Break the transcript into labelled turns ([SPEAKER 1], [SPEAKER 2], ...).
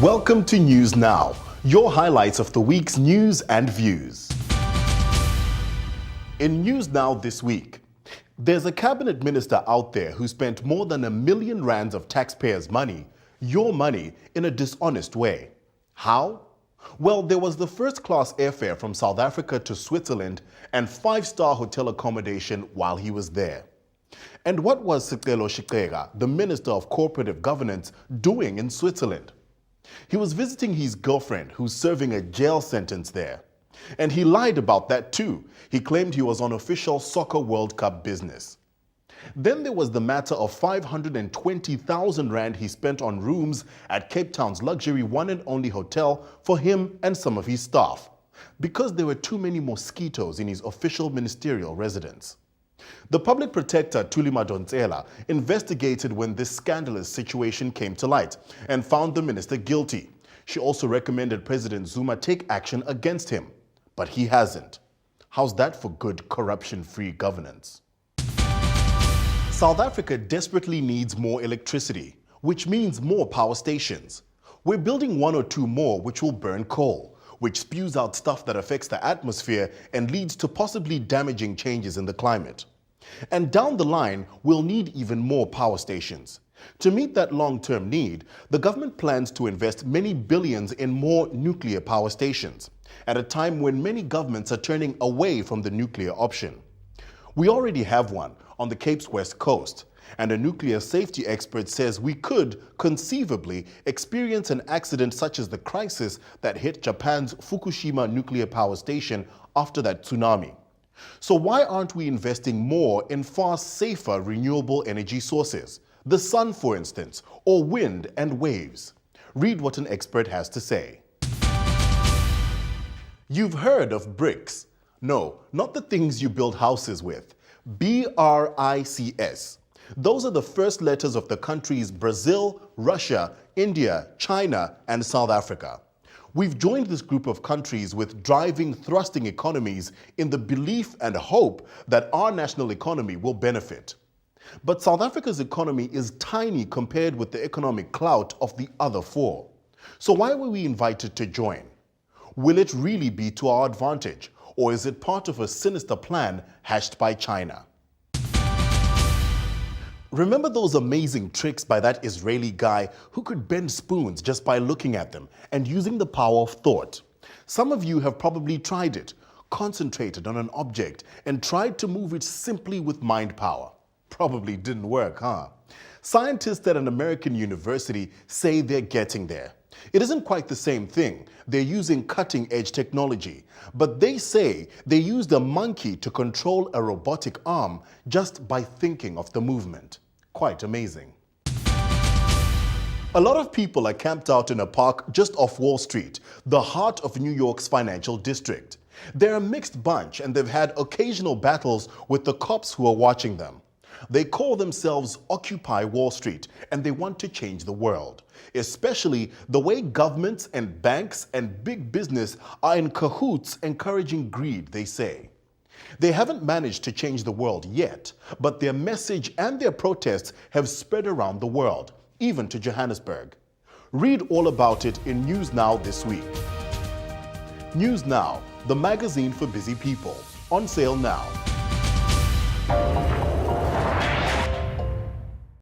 [SPEAKER 1] Welcome to News Now, your highlights of the week's news and views. In News Now this week, there's a cabinet minister out there who spent more than R1 million of taxpayers' money, your money, in a dishonest way. How? Well, there was the first-class airfare from South Africa to Switzerland and 5-star hotel accommodation while he was there. And what was Sicelo Shikega, the Minister of Cooperative Governance, doing in Switzerland? He was visiting his girlfriend who's serving a jail sentence there. And he lied about that too. He claimed he was on official Soccer World Cup business. Then there was the matter of 520,000 rand he spent on rooms at Cape Town's luxury one and only hotel for him and some of his staff, because there were too many mosquitoes in his official ministerial residence. The public protector, Thuli Madonsela, investigated when this scandalous situation came to light and found the minister guilty. She also recommended President Zuma take action against him, but he hasn't. How's that for good corruption-free governance? South Africa desperately needs more electricity, which means more power stations. We're building 1 or 2 more which will burn coal, which spews out stuff that affects the atmosphere and leads to possibly damaging changes in the climate. And down the line, we'll need even more power stations. To meet that long-term need, the government plans to invest many billions in more nuclear power stations, at a time when many governments are turning away from the nuclear option. We already have one on the Cape's west coast, and a nuclear safety expert says we could conceivably experience an accident such as the crisis that hit Japan's Fukushima nuclear power station after that tsunami. So why aren't we investing more in far safer renewable energy sources? The sun, for instance, or wind and waves. Read what an expert has to say. You've heard of bricks. No, not the things you build houses with. BRICS. Those are the first letters of the countries Brazil, Russia, India, China, and South Africa. We've joined this group of countries with driving, thrusting economies in the belief and hope that our national economy will benefit. But South Africa's economy is tiny compared with the economic clout of the other 4. So why were we invited to join? Will it really be to our advantage, or is it part of a sinister plan hatched by China? Remember those amazing tricks by that Israeli guy who could bend spoons just by looking at them and using the power of thought? Some of you have probably tried it, concentrated on an object and tried to move it simply with mind power. Probably didn't work, huh? Scientists at an American university say they're getting there. It isn't quite the same thing. They're using cutting-edge technology, but they say they used a monkey to control a robotic arm just by thinking of the movement. Quite amazing. A lot of people are camped out in a park just off Wall Street, the heart of New York's financial district. They're a mixed bunch and they've had occasional battles with the cops who are watching them. They call themselves Occupy Wall Street and they want to change the world, especially the way governments and banks and big business are in cahoots encouraging greed, they say. They haven't managed to change the world yet, but their message and their protests have spread around the world, even to Johannesburg. Read all about it in News Now this week. News Now, the magazine for busy people. On sale now.